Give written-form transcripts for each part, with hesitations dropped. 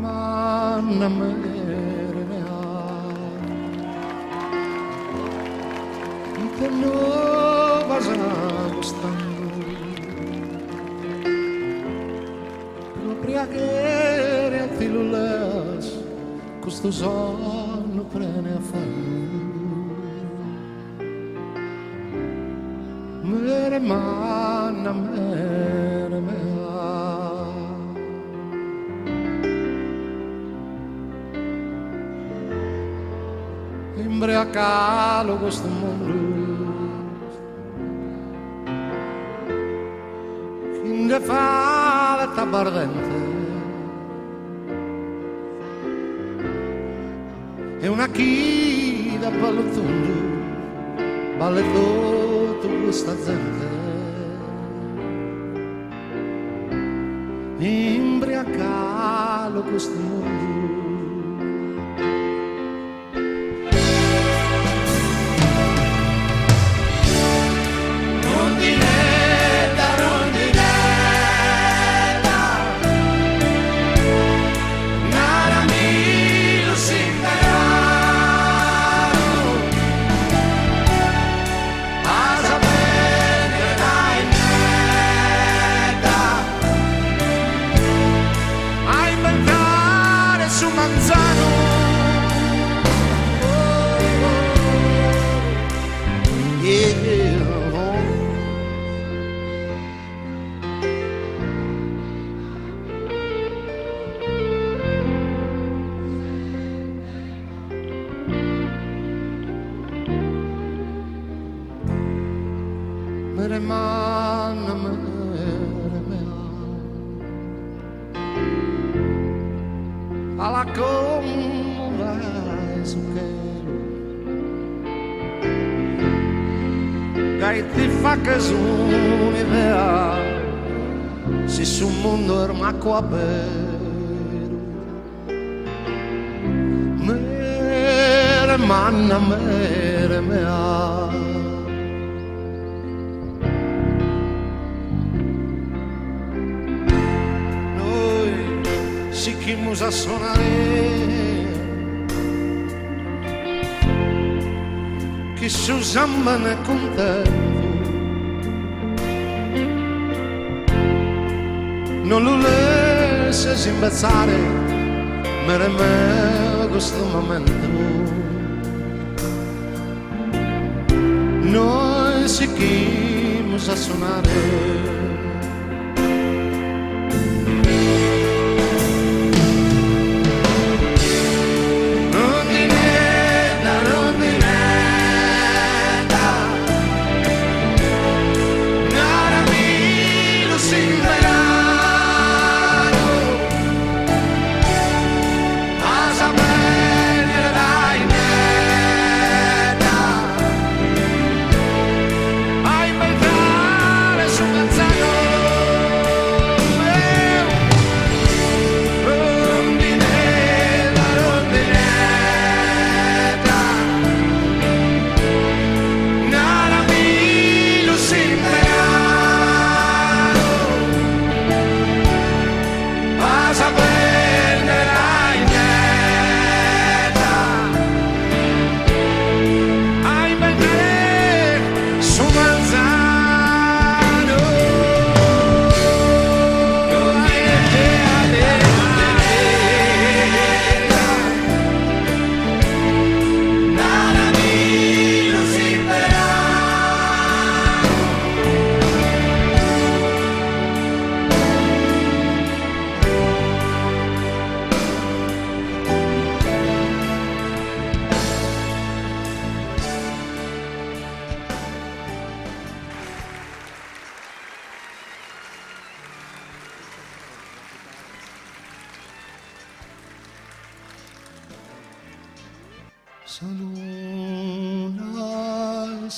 Manna mere mea, te no vas a gustando, no priaghere a tilulas, questo sonno prene a fanno. Mere manna mere mea, imbriacalo questo mondo, chi ne fa la tabardente, e una chida ballottando, balle tutto questa gente, imbriacalo questo mondo. Mere manna mere mea, alla como vai su quero, gai ti fa caso un'idea, se su mondo ermaco a vero. Mere manna mere mea, si chimus a suonare, chi su samba ne contento, non lo lascia imbezzare, mere me questo momento, noi si chimus a suonare. Sono una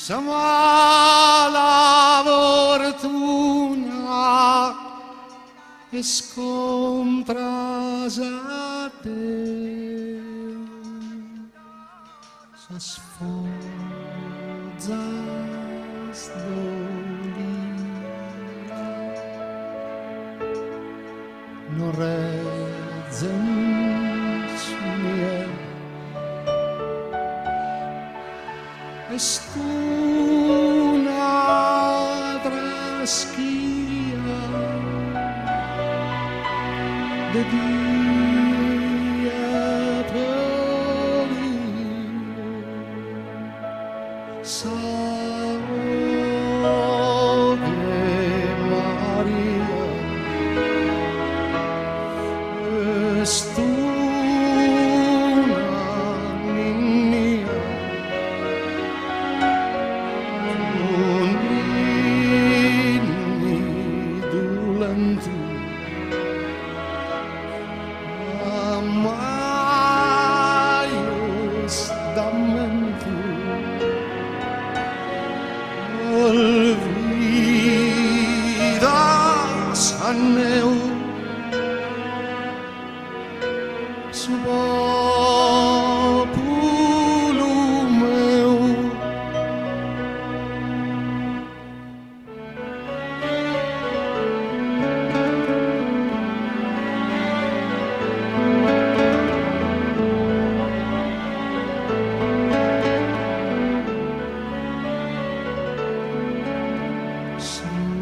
Sama la fortuna e scontras a te, sa sforzas dolira, non rezzens mie, est una traschia de dia polio, Salve Maria, est una ninnia, Maius damentu olvidas anneu su populum meu.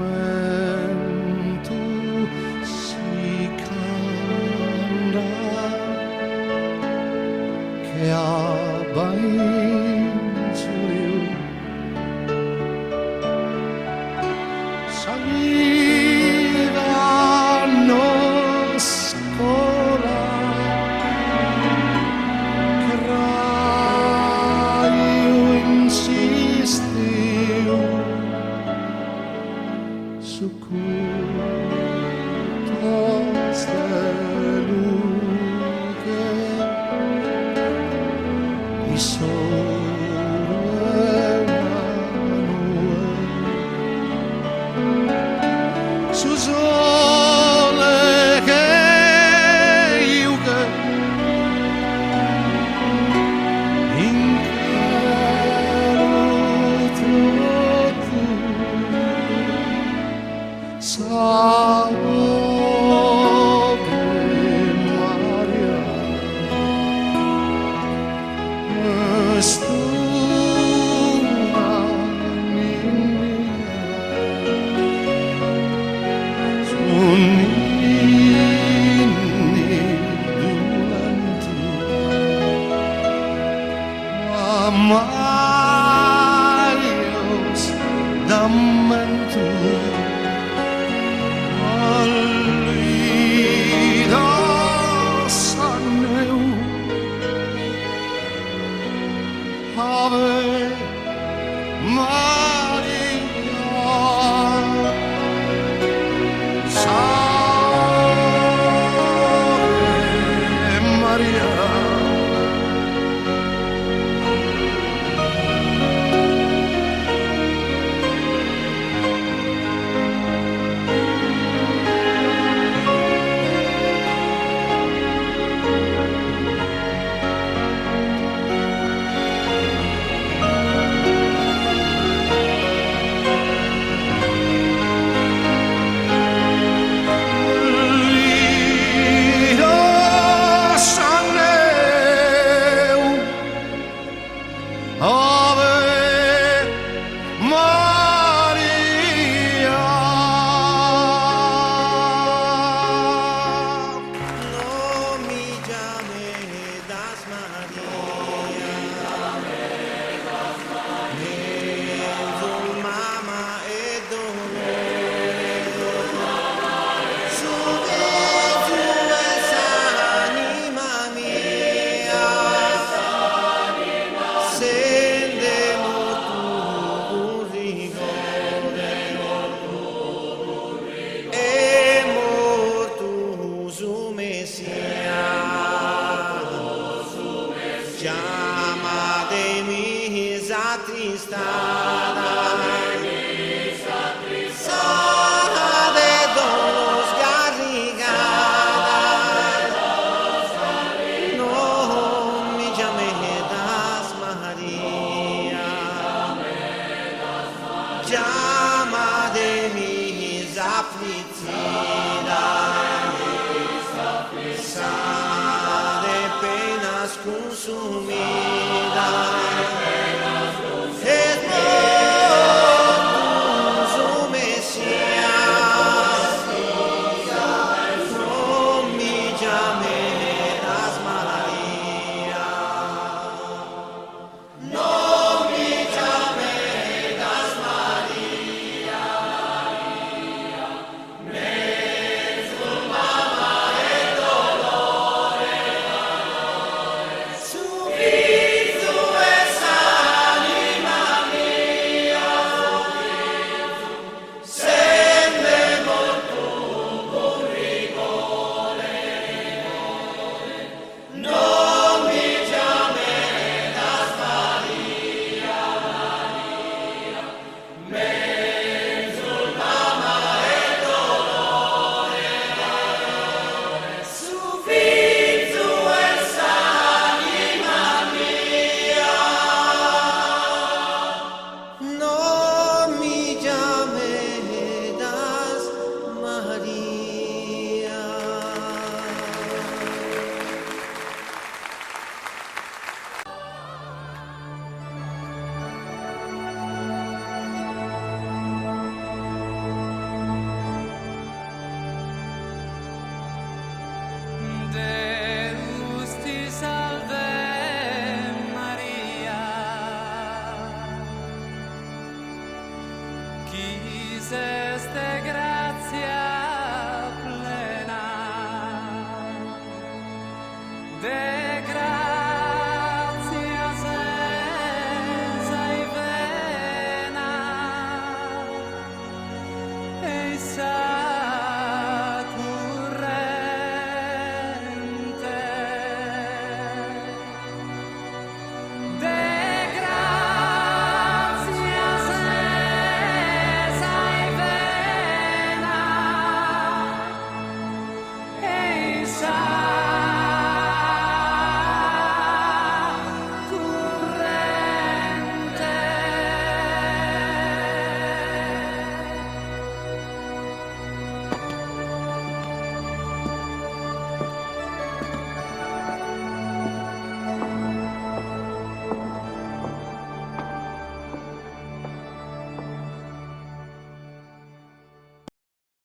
Sementu si canda che abbain suliu, saliva nos cola che raio insistiu su cultos de luce y sobre una nube su sole che iuche in tu Salve Maria, est una ninnia, un inni dulantu, Maius damentu olvidas anneu. Ave Maria, Salve Maria. tristada, sa de dolor garrigada, no me llames María, llama de mis afligidas, sa de penas consumidas.